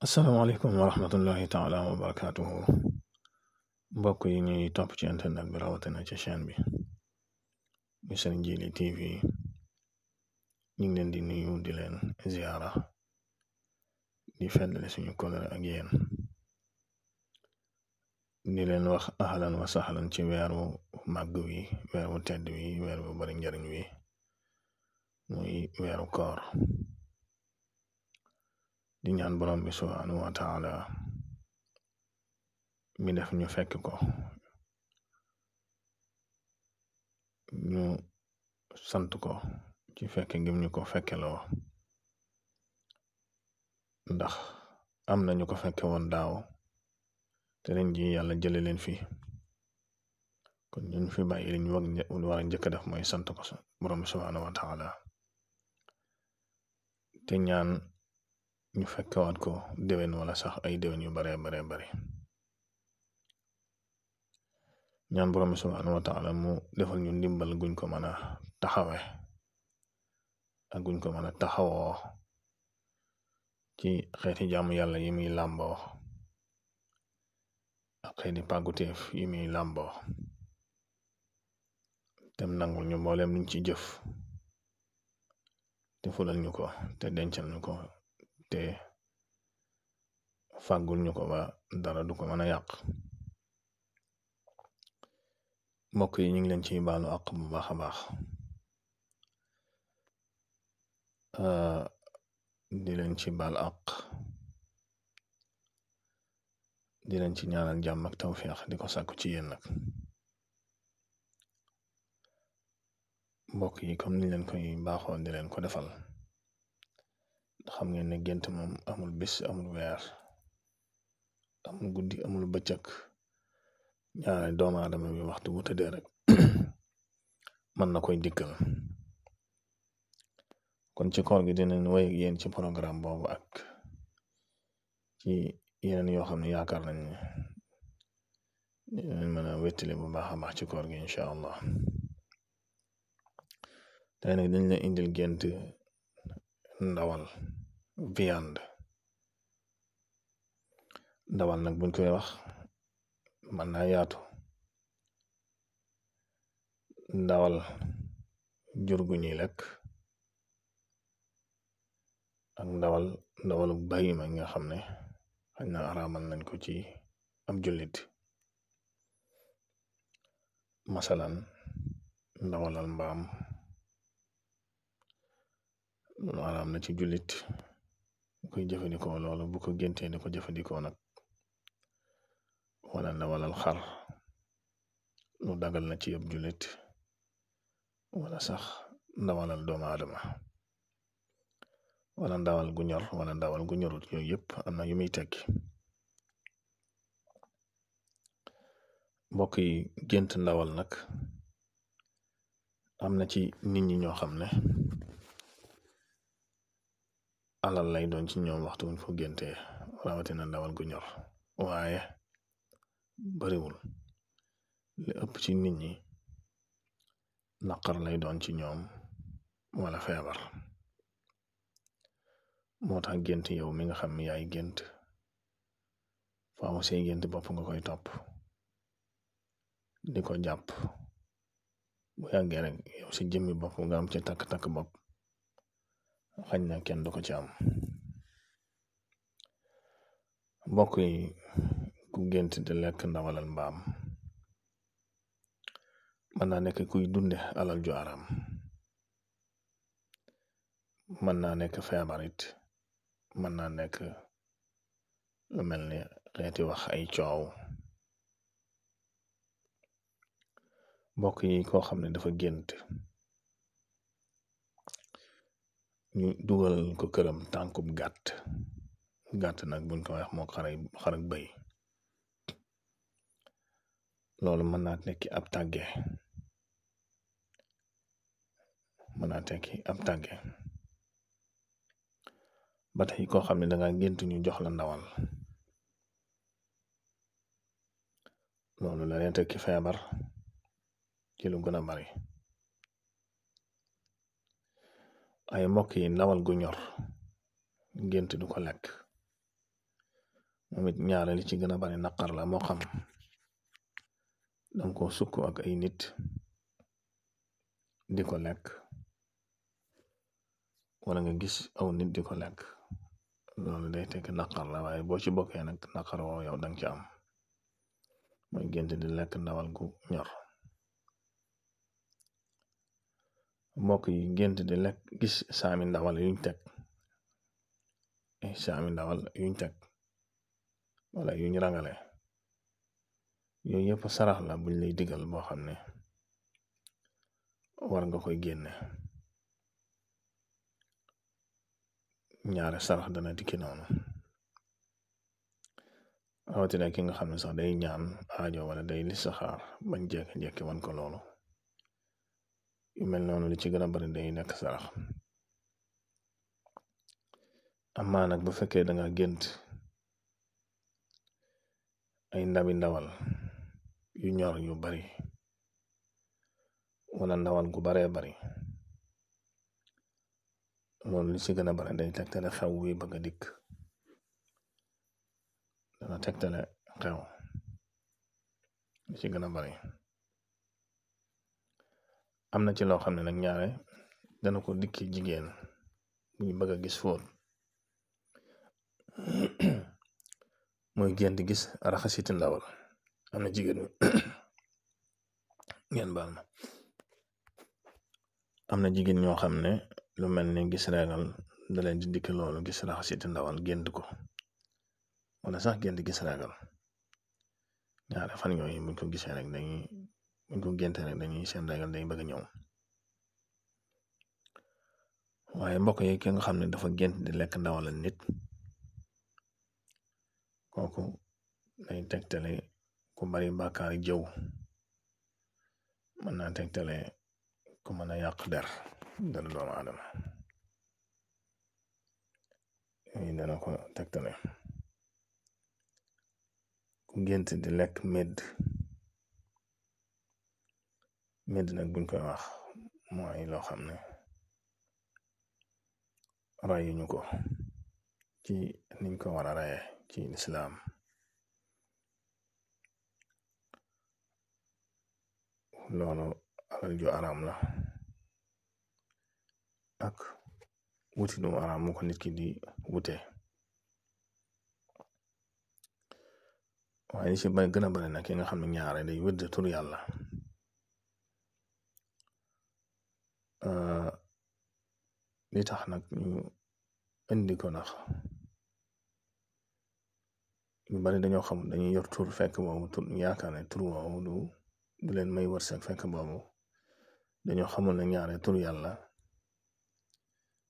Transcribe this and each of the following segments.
asalaamaaleykum wa rahmatullahi taala wa barakaatuhu mbokk yi ñuy topp ci internet bi rawatina ci chaîne bi ñu Serigne Djily TV ñu ngi leen di nuyu di leen ziara di feddale suñu kóllëre ak yéen di leen wax ahlan wa sahlan ci weeru màgg wi weeru tedd wi weer bu bari njariñ wi muy weeru koor di ñaan borom bi subhanahu wa taala mi def ñu fekk ko ñu sant ko ci fekke ngim ñu ko fekkeloo ndax am na ñu ko fekke woon daaw te ren ji yàlla jële leen fi kon ñu fi bàyyi li ñu war a njëkk def mooy sant ko borom bi subhanahu wa taala te ñaan ñu fekkewaat ko déwén wala sax ay déwén yu bare bare ñaan borom bi subhanahu wa taala mu defal ñu ndimbal guñ ko mën a taxawe ak guñ ko mën a taxawoo ci xeeti jaamu yàlla yi muy làmboo ak xeeti pàgguteef yi muy làmboo tem nangul ñu mbooleem luñ ci jëf te fulal ñu ko te dencal ñu ko te fàggul ñu ko ba dara du ko mën a yàq mbokk yi ñu ngi leen ciy baalu àq bu baax a baax di leen ci baal àq di leen ci ñaanal jàmm ak tawfeex di ko sàkku ci yéen nag mbokk yi comme ni leen koy baaxoo di leen ko defal xam ngeen ne gént moom amul bis amul weer amul guddi amul bëccëg ñaare doomu aadama bi waxtu bu tëddee rek mën na koy dikkal kon ci koor gi dinañ wéy ak yéen ci programme boobu ak ci yeneen yoo xam ne yaakaar nañ ne dinañ mën a wéttali bu baax a baax ci koor gi incha allah tey nag dañ la indil gént ndawal viande ndawal nag buñ koy wax mën naa yaatu ndawal jur gu ñuy lekk ak ndawalu bayima nga xam ne xañ na araamal nañ ko ci ab jullit masalan ndawalal mbaam lu araam na ci jullit bu koy jëfandikoo loolu bu ko géntee di ko jëfandikoo nag wala ndawalal xar lu dagal na ci ab jullit wala sax ndawalal doomu aadama wala ndawal gu ñor wala ndawal gu ñorut yooyu yëpp am na yu muy tekki mbokk yi gént ndawal nag am na ci nit ñi ñoo xam ne alal lay doon ci ñoom waxtu wuñ ko géntee rawatina ndawal gu ñor waaye bariwul li ëpp ci nit ñi naqar lay doon ci ñoom wala feebar moo tax gént yow mi nga xam ne yaay gént faaw say gént bopp nga koy topp di ko jàpp bu yàggee rek yow si jëmmi bopp nga am ci takk-takk bopp xañ na kenn du ko ci am mbokk yi ku gént di lekk ndawalal mbaam mën naa nekk kuy dunde alal ju araam mën naa nekk feebar it mën naa nekk lu mel ni xeeti wax ay coow mbokk yi koo xam ne dafa gént ñu dugal ko këram tànkub gàtt nag buñ ko wax moo xar ak bëy loolu mën naa tekki ab tàgge ba tey koo xam ne danga gént ñu jox la ndawal loolu la leen tekki feebar ci lu gën a bari ay mbokk yi ndawal gu ñor gént du ko lekk moom it ñaare li ci gën a bari naqar la moo xam danga ko sukk ak ay nit di ko lekk wala nga gis aw nit di ko lekk loolu day tekk naqar la waaye boo ci bokkee nag naqar woo yow danga ci am mooy gént di lekk ndawal gu ñor. mbokk yi gént di lekk gis saami ndawal yuñ teg wala yuñ rangale yooyu yëpp sarax la buñ lay digal boo xam ne war nga koy génne. ñaare sarax dana dikki noonu rawatina ki nga xam ne sax day ñaan aajo wala day listixaar bañ jekki-jekki wan ko loolu yu mel noonu li ci gën a bari day nekk sarax. amaa nag bu fekkee danga gént ay ndabi ndawal yu ñor yu bari wala ndawal gu baree bari loolu li ci gën a bari day tegtale xew wi bëgg a dikk. dana tegtale xew li ci gën a bari. am na ci loo xam ne nag ñaare dana ko dikki jigéen buy bëgg a gis fóot muy gént gis raxasiti ndawal. am na jigéen ngeen baal ma am na jigéen ñoo xam ne lu mel ni gis reegal da leen di dikki loolu gis raxasiti ndawal gént ko wala sax gént gis reegal ñaare fan yooyu buñ ko gisee rek buñ ko génte rek dañuy seen reegal day bëgg a ñëw. waaye mbokk yi ki nga xam ne dafa gént di lekk ndawal nit kooku day tegtale ku bari bàkkaar jëw mën naa tegtale ku mën a yàq der doomu aadama yooyu dana ko tegtale. ku gént di lekk medd nag buñ koy wax mooy loo xam ne rayuñu ko ci niñ ko war a raye ci lislaam. loolu alal ju araam la ak wuti du araam mu ko nit ki di wute. waaye li ci gën a bari nag ki nga xam ne ñaare day wëdd tur yàlla li tax nag ñu indi ko ndax ñu bari dañoo xam dañuy yor tur fekk boobu tur yaakaar ne tur woowu du leen may wërsëg fekk boobu dañoo xamul ne ñaare tur yàlla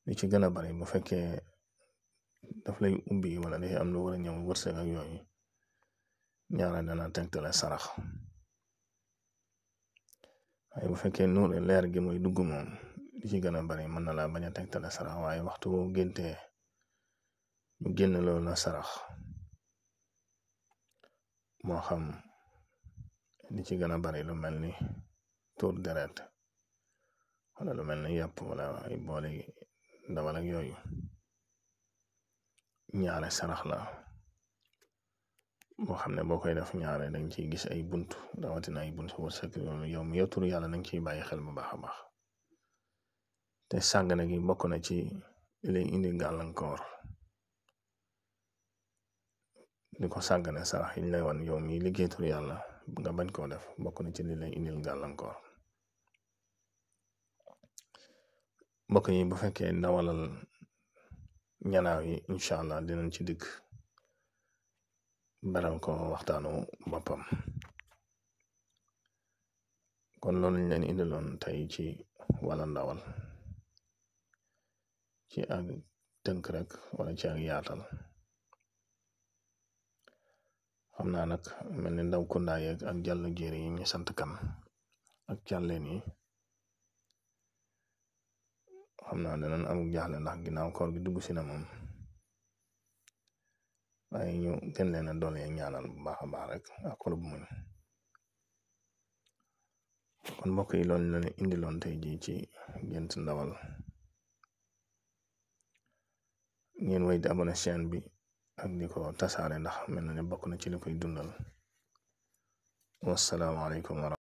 li ci gën a bari bu fekkee daf lay ubbi wala day am lu war a ñëw wërsëg ak yooyu ñaare dana tegtale sarax. waaye bu fekkee nuur leer gi muy dugg moom li ci gën a bari mën na laa bañ a tegtale sarax waaye waxtu boo géntee ñu génn loolu la sarax moo xam li ci gën a bari lu mel ni tuur deret wala lu mel ni yàpp wala ay boole ndawal ak yooyu ñaare sarax la boo xam ne boo koy def ñaare dañ ciy gis ay bunt rawatina ay bunt wërsëg loolu yow mi yow tur yàlla dañ ciy bàyyi xel bu baax a baax. te sàggane gi bokk na ci li lay indi gàllankoor di ko sàggane sarax yi ñu lay wan yow mi liggéey tur yàlla nga bañ koo def bokk na ci li lay indil gàllankoor. mbokk yi bu fekkee ndawalal ñanaaw yi incha allah dinañ ci dikk beral ko waxtaanu boppam. kon loolu ñu leen indiloon tey ci wàlla ndawal ci ak tënk rek wala ci ak yaatal. xam naa nag mel ni ndaw kundaa yeeg ak jàll jéeri yi ñu sant kan ak càlleen yi xam naa danañ am jaaxle ndax ginnaaw koor gi dugg si na moom waaye ñu gën leen a doole ñaanal bu baax a baax rek ak xol bu muñ. kon mbokk yi loolu la leen indiloon tey jii ci gént ndawal ngeen wéy di abonné chaîne bi ak di ko tasaare ndax mel na ne bokk na ci li koy dundal. Wassalaamu aleykum wa